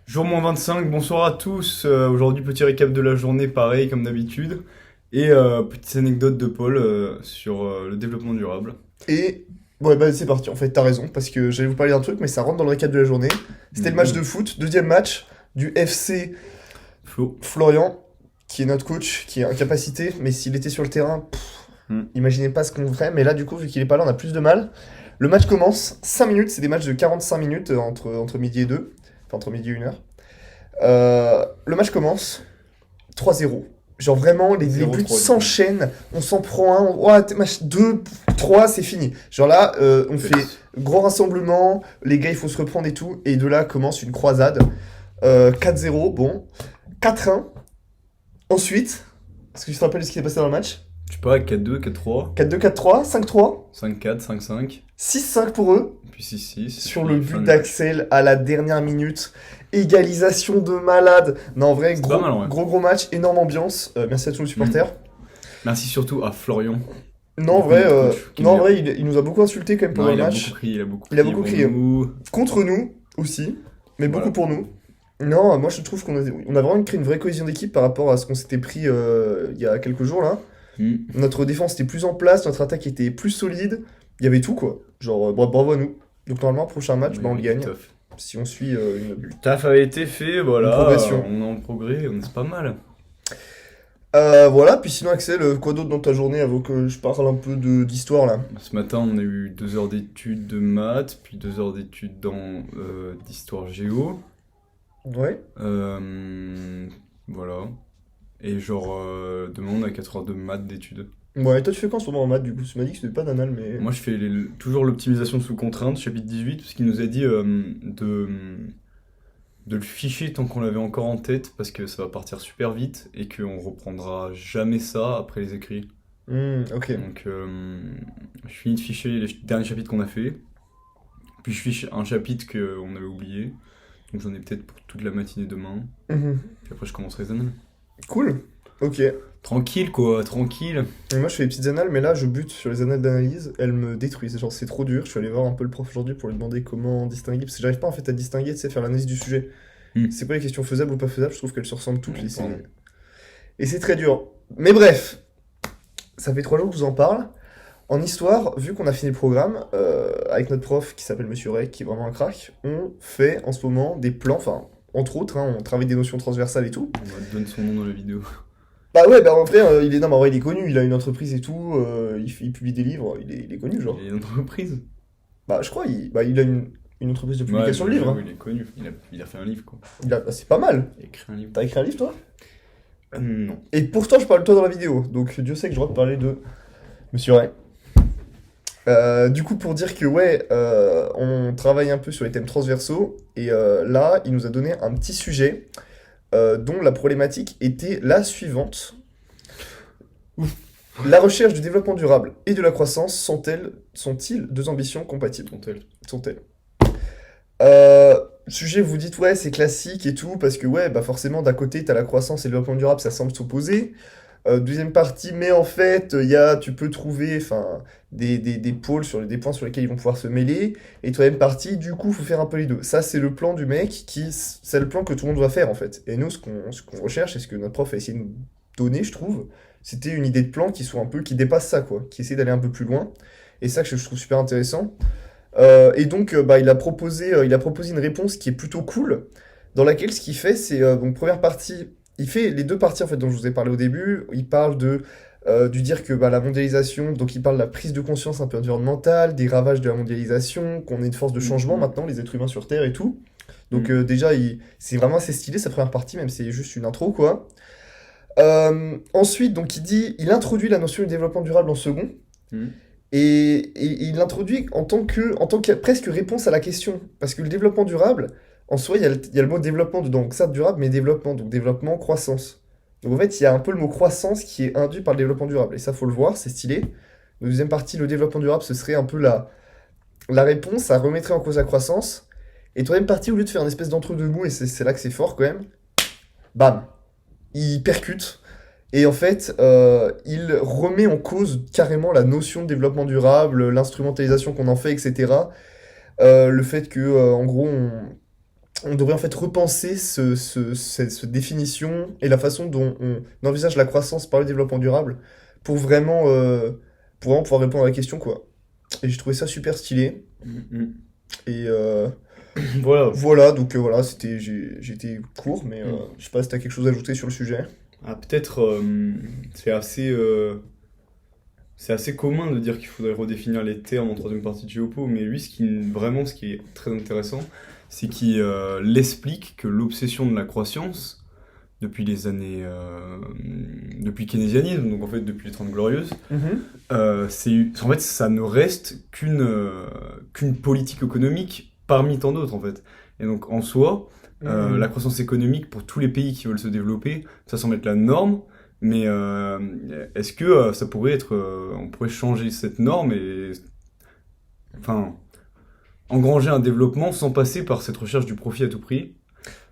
Jour moins 25, bonsoir à tous. Aujourd'hui, petit récap de la journée, pareil comme d'habitude. Et petite anecdote de Paul sur le développement durable. Et ouais, bah c'est parti, en fait, t'as raison, parce que j'allais vous parler d'un truc, mais ça rentre dans le récap de la journée. C'était le match de Mhm. foot, deuxième match du FC Flo. Florian, qui est notre coach, qui est incapacité, mais s'il était sur le terrain, Mm. imaginez pas ce qu'on ferait, mais là, du coup, vu qu'il est pas là, on a plus de mal. Le match commence, 5 minutes, c'est des matchs de 45 minutes entre midi et 2, enfin entre midi et 1 heure. Le match commence, 3-0. Genre vraiment, les buts 0-3 du coup. s'enchaînent, on s'en prend un, oh, match 2, 3, c'est fini. Genre là, on fait Fait. grand rassemblement, les gars, il faut se reprendre et tout, et de là commence une croisade. 4-0, bon. 4-1. Ensuite, est-ce que tu te rappelles de ce qui s'est passé dans le match? Je sais pas, 4-2, 4-3, 4-2, 4-3, 5-3, 5-4, 5-5, 6-5 pour eux, puis 6-6, sur puis le fin but du match. d'Axel à la dernière minute. Égalisation de malade. Non, en vrai, C'était pas gros, mal en vrai. gros match, énorme ambiance. Merci à tous nos supporters. Merci surtout à Florian, Non, du en coup, vrai, notre coach, qui est non, en meilleur. vrai il nous a beaucoup insulté quand même Non, pendant le il a match. beaucoup crié, il a beaucoup Il a crié beaucoup pour crié. nous. Contre nous aussi, mais beaucoup Voilà. pour nous. Non, moi je trouve on a vraiment créé une vraie cohésion d'équipe par rapport à ce qu'on s'était pris il y a quelques jours là. Mm. Notre défense était plus en place, notre attaque était plus solide. Il y avait tout quoi. Genre, bravo à nous. Donc normalement, prochain match, bah, on le Il y a du gagne. taf. Si on suit Le taf a été fait, une voilà, progression. on est en progrès, on est pas mal. Voilà, puis sinon Axel, quoi d'autre dans ta journée avant que je parle un peu d'histoire là? Ce matin, on a eu 2 heures d'études de maths, puis 2 heures d'études d'histoire géo. Ouais. Voilà. Et genre, demain, on a 4 heures de maths d'études. Ouais, toi tu fais quoi en ce moment en maths du coup? Tu m'as dit que c'était pas d'anal, mais. Moi, je fais toujours l'optimisation sous contrainte, chapitre 18, parce qu'il nous a dit de le ficher tant qu'on l'avait encore en tête, parce que ça va partir super vite, et qu'on reprendra jamais ça après les écrits. Ok. Donc, je finis de ficher les derniers chapitres qu'on a fait. Puis je fiche un chapitre qu'on avait oublié. Donc j'en ai peut-être pour toute la matinée demain. Mhm. Puis après je commencerai les annales. Cool. Ok. Tranquille quoi, tranquille. Et moi je fais les petites annales, mais là je bute sur les annales d'analyse, elles me détruisent. Genre c'est trop dur. Je suis allé voir un peu le prof aujourd'hui pour lui demander comment distinguer, parce que j'arrive pas en fait à distinguer, tu sais, faire l'analyse du sujet. Hmm. C'est quoi les questions faisables ou pas faisables? Je trouve qu'elles se ressemblent toutes Ouais, pardon. et c'est très dur. Mais bref, ça fait 3 jours que je vous en parle. En histoire, vu qu'on a fini le programme, avec notre prof qui s'appelle Monsieur Rey, qui est vraiment un crack, on fait en ce moment des plans, enfin, entre autres, hein, on travaille des notions transversales et tout. On va te donner son nom dans la vidéo. Bah ouais, bah en vrai, non, mais en vrai, il est connu, il a une entreprise et tout, il publie des livres, il est connu, genre. Il est une entreprise. Bah, je crois, il a une entreprise de Ouais, publication de livres. j'avoue, Hein. il est connu. Il a fait un livre quoi. Bah, c'est pas mal. Il a écrit un livre. T'as écrit un livre, toi? Non. Et pourtant, je parle de toi dans la vidéo, donc Dieu sait que j'ai le droit de parler de Monsieur Ray. Du coup, pour dire que, ouais, on travaille un peu sur les thèmes transversaux, et là, il nous a donné un petit sujet dont la problématique était la suivante. La recherche du développement durable et de la croissance sont-ils deux ambitions compatibles? Tontel. Sont-elles? Euh, Sujet, vous dites, ouais, c'est classique et tout, parce que, ouais, bah forcément, d'un côté, t'as la croissance et le développement durable, ça semble s'opposer. Deuxième partie, mais en fait, tu peux trouver enfin, des pôles, des points sur lesquels ils vont pouvoir se mêler. Et troisième partie, du coup, il faut faire un peu les deux. Ça, c'est le plan du mec, c'est le plan que tout le monde doit faire, en fait. Et nous, ce qu'on recherche, et ce que notre prof a essayé de nous donner, je trouve, c'était une idée de plan qui soit un peu, qui dépasse ça, quoi, qui essaie d'aller un peu plus loin. Et ça, que je trouve super intéressant. Et donc, bah, il a proposé une réponse qui est plutôt cool, dans laquelle ce qu'il fait, c'est, donc, première partie, il fait les deux parties en fait dont je vous ai parlé au début. Il parle du dire que bah, la mondialisation, donc il parle de la prise de conscience un peu environnementale, des ravages de la mondialisation, qu'on est une force de changement Mhm. maintenant, les êtres humains sur Terre et tout. Donc Mhm. déjà, c'est vraiment assez stylé sa première partie, même si c'est juste une intro quoi. Ensuite, donc il introduit la notion du développement durable en second. Mhm. Et il l'introduit en tant que presque réponse à la question. Parce que le développement durable, en soi, il y a le mot développement dedans. Donc ça, durable, mais développement. Donc développement, croissance. Donc en fait, il y a un peu le mot croissance qui est induit par le développement durable. Et ça, faut le voir, c'est stylé. La deuxième partie, le développement durable, ce serait un peu la réponse, ça remettrait en cause la croissance. Et troisième partie, au lieu de faire une espèce d'entre-deux-mous, et c'est là que c'est fort quand même, bam, il percute. Et en fait, il remet en cause carrément la notion de développement durable, l'instrumentalisation qu'on en fait, etc. Le fait que, en gros, on devrait en fait repenser cette définition et la façon dont on envisage la croissance par le développement durable pour vraiment pouvoir répondre à la question, quoi. Et j'ai trouvé ça super stylé. Mm. Et Voilà. voilà, donc voilà, j'ai été court, mais Mm. je sais pas si t'as quelque chose à ajouter sur le sujet. Ah, peut-être, c'est assez commun de dire qu'il faudrait redéfinir les termes en troisième partie de Géopo, mais lui, ce qui est très intéressant, c'est qu'il l'explique que l'obsession de la croissance, depuis les années, depuis le keynésianisme, donc en fait depuis les Trente Glorieuses, en fait, ça ne reste qu'une politique économique parmi tant d'autres, en fait. Et donc, en soi, la croissance économique pour tous les pays qui veulent se développer, ça semble être la norme, mais est-ce que ça pourrait être, on pourrait changer cette norme et, enfin, engranger un développement sans passer par cette recherche du profit à tout prix?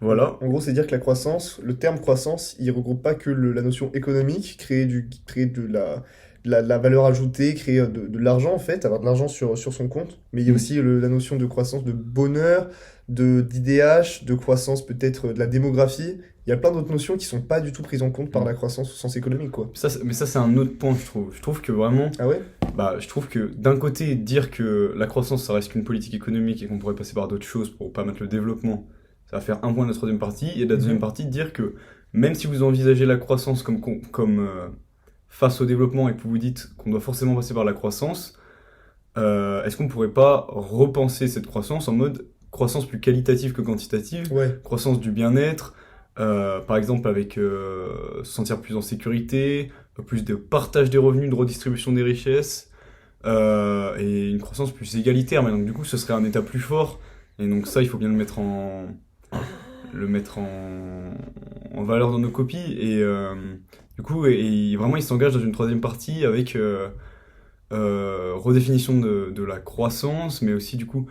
Voilà. En gros, c'est dire que la croissance, le terme croissance, il regroupe pas que la notion économique, créer de la valeur ajoutée, créer de l'argent en fait, avoir de l'argent sur son compte, mais il y a Mm. aussi la notion de croissance de bonheur, d'IDH, de croissance peut-être de la démographie. Il y a plein d'autres notions qui sont pas du tout prises en compte par Mm. la croissance au sens économique, quoi. Mais ça, c'est un autre point, je trouve. Je trouve que vraiment, Ah ouais? je trouve que d'un côté, dire que la croissance, ça reste qu'une politique économique et qu'on pourrait passer par d'autres choses pour permettre le développement, ça va faire un point de la troisième partie. Et de la deuxième Mhm. partie, dire que même si vous envisagez la croissance comme face au développement et que vous vous dites qu'on doit forcément passer par la croissance, est-ce qu'on pourrait pas repenser cette croissance en mode croissance plus qualitative que quantitative, Ouais. croissance du bien-être, par exemple avec se sentir plus en sécurité, plus de partage des revenus, de redistribution des richesses, et une croissance plus égalitaire. Mais donc du coup, ce serait un état plus fort. Et donc ça, il faut bien le mettre en valeur dans nos copies. Et du coup, et vraiment, il s'engage dans une troisième partie avec redéfinition de la croissance, mais aussi du coup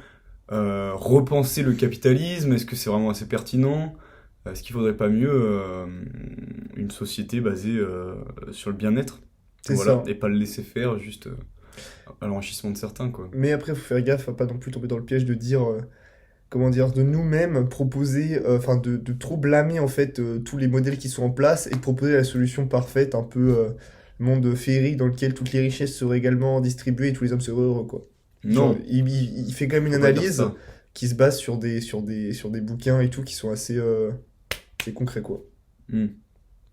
repenser le capitalisme. Est-ce que c'est vraiment assez pertinent? Est-ce qu'il faudrait pas mieux une société basée sur le bien-être? C'est Voilà, ça. et pas le laisser faire juste à l'enrichissement de certains, quoi. Mais après, faut faire gaffe à pas non plus tomber dans le piège de dire, comment dire, de nous-mêmes proposer, enfin de trop blâmer en fait tous les modèles qui sont en place et de proposer la solution parfaite, un peu monde féerique dans lequel toutes les richesses seraient également distribuées et tous les hommes seraient heureux, quoi. Genre, Non, il fait quand même une faut pas dire analyse ça. qui se base sur des bouquins et tout qui sont assez concrets, quoi. Hmm.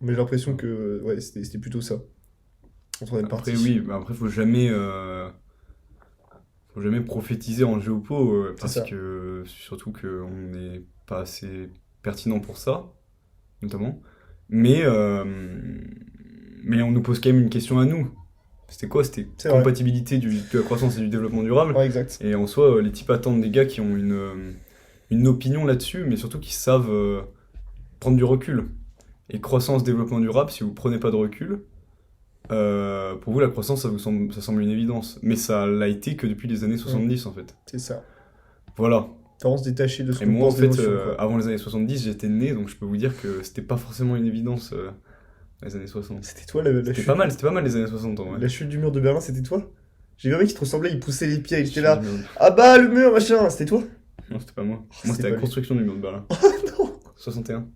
Mais j'ai l'impression que ouais, c'était plutôt ça, en troisième Après, partie. oui, après, faut jamais prophétiser en géopo, C'est parce ça. que, surtout qu'on n'est pas assez pertinent pour ça, notamment. Mais, mais on nous pose quand même une question à nous. C'était quoi? C'était C'est vrai. compatibilité de la croissance et du développement durable. Ouais, exact. Et en soi, les types attendent des gars qui ont une opinion là-dessus, mais surtout qui savent prendre du recul. Et croissance, développement durable, si vous prenez pas de recul, pour vous, la croissance, ça semble une évidence. Mais ça l'a été que depuis les années 70, en fait. C'est ça. Voilà. Vraiment se détacher de ce Et qu'on moi, en pense des fait, notions, quoi. avant les années 70, j'étais né, donc je peux vous dire que c'était pas forcément une évidence les années 60. C'était toi la chute. C'était pas mal les années 60 en vrai. La chute du mur de Berlin, c'était toi? J'ai vu un mec qui te ressemblait, il poussait les pieds, il était Je là. suis du mur Ah bah le mur, machin, c'était toi? Non, c'était pas moi. Oh, Moi, c'est c'était pas la lui. construction du mur de Berlin. Non. 61.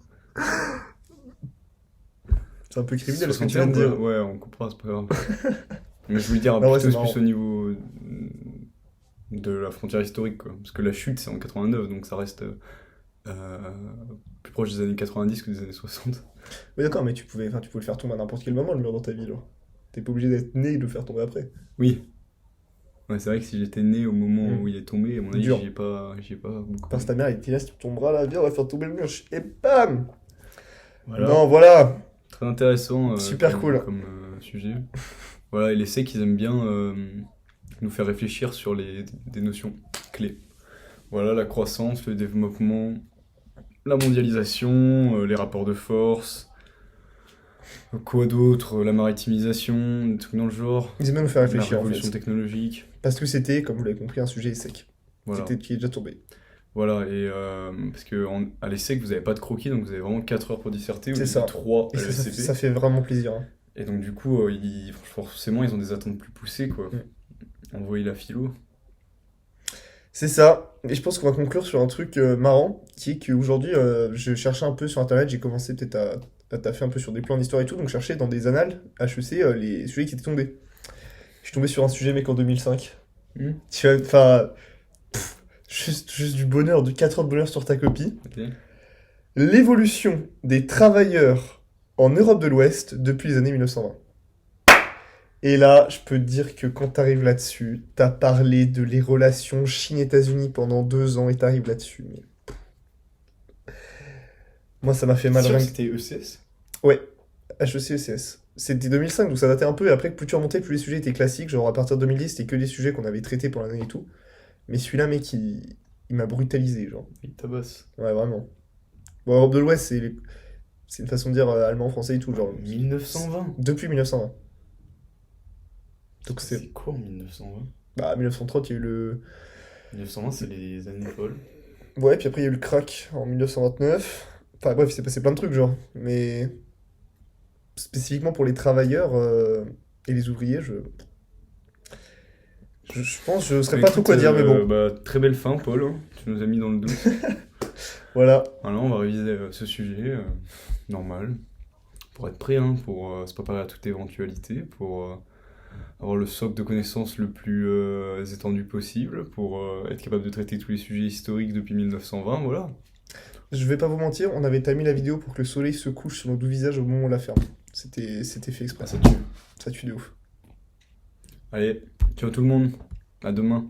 C'est un peu criminel ce que tu viens 61, de dire. ouais, on coupera, c'est pas grave. Mais je voulais dire Non, ouais, plutôt c'est plus marrant. au niveau de la frontière historique, quoi. Parce que la chute, c'est en 89, donc ça reste plus proche des années 90 que des années 60. Oui, d'accord, mais enfin, tu pouvais le faire tomber à n'importe quel moment, le mur dans ta vie, genre. T'es pas obligé d'être né et de le faire tomber après. Oui. Ouais, c'est vrai que si j'étais né au moment Mm. où il est tombé, à mon avis, Dur. j'y ai pas beaucoup. Parce que ta mère, elle était là, si tu tomberas là, viens, on va faire tomber le mur. Et bam! Voilà. Non, voilà. Très intéressant Super cool. comme sujet. Voilà, et l'essai qu'ils aiment bien nous faire réfléchir sur des notions clés. Voilà, la croissance, le développement, la mondialisation, les rapports de force, quoi d'autre, la maritimisation, des trucs dans le genre, Ils aiment bien nous faire la réfléchir, en révolution fait. technologique. Parce que c'était, comme vous l'avez compris, un sujet sec. Voilà. C'était qui est déjà tombé. Voilà, et parce que à l'ESSEC, vous n'avez pas de croquis, donc vous avez vraiment 4 heures pour disserter, au C'est lieu ça. de 3 Et à ça l'ESCP. fait vraiment plaisir, hein. Et donc du coup, forcément, ils ont des attentes plus poussées, quoi. Mm. Envoyer la philo. C'est ça. Et je pense qu'on va conclure sur un truc marrant, qui est qu'aujourd'hui, je cherchais un peu sur Internet, j'ai commencé peut-être à taffer un peu sur des plans d'histoire et tout, donc je cherchais dans des annales HEC les sujets qui étaient tombés. Je suis tombé sur un sujet, mec, en 2005. Hmm. Tu vois, enfin, juste du bonheur, de 4 heures de bonheur sur ta copie. Ok. L'évolution des travailleurs en Europe de l'Ouest depuis les années 1920. Et là, je peux te dire que quand t'arrives là-dessus, t'as parlé de les relations Chine-États-Unis pendant 2 ans et t'arrives là-dessus. Mais moi, ça m'a fait mal Sûr que rien que... c'était ECS? Ouais, HEC, ECS. C'était 2005, donc ça datait un peu, et après, plus tu remontais, plus les sujets étaient classiques. Genre, à partir de 2010, c'était que des sujets qu'on avait traités pour l'année et tout. Mais celui-là, mec, il m'a brutalisé, genre. Il tabasse. Ouais, vraiment. Bon, Europe de l'Ouest, c'est une façon de dire allemand, français et tout, genre. 1920. Depuis 1920. Donc c'est... C'est quoi en 1920? Bah, 1930, il y a eu le... 1920, c'est les années folles. Ouais, puis après, il y a eu le crack en 1929. Enfin, bref, il s'est passé plein de trucs, genre. Mais spécifiquement pour les travailleurs et les ouvriers, je pense que je saurais Bah, pas trop quoi écoute, dire, mais bon. bah, très belle fin, Paul, hein. Tu nous as mis dans le doute. Voilà. Voilà, on va réviser ce sujet, normal, pour être prêt, hein, pour se préparer à toute éventualité, pour avoir le socle de connaissances le plus étendu possible, pour être capable de traiter tous les sujets historiques depuis 1920, voilà. Je vais pas vous mentir, on avait timé la vidéo pour que le soleil se couche sur nos doux visages au moment où on la ferme. C'était fait exprès. Ah, ça tue. Ça tue de ouf. Allez, ciao tout le monde, à demain.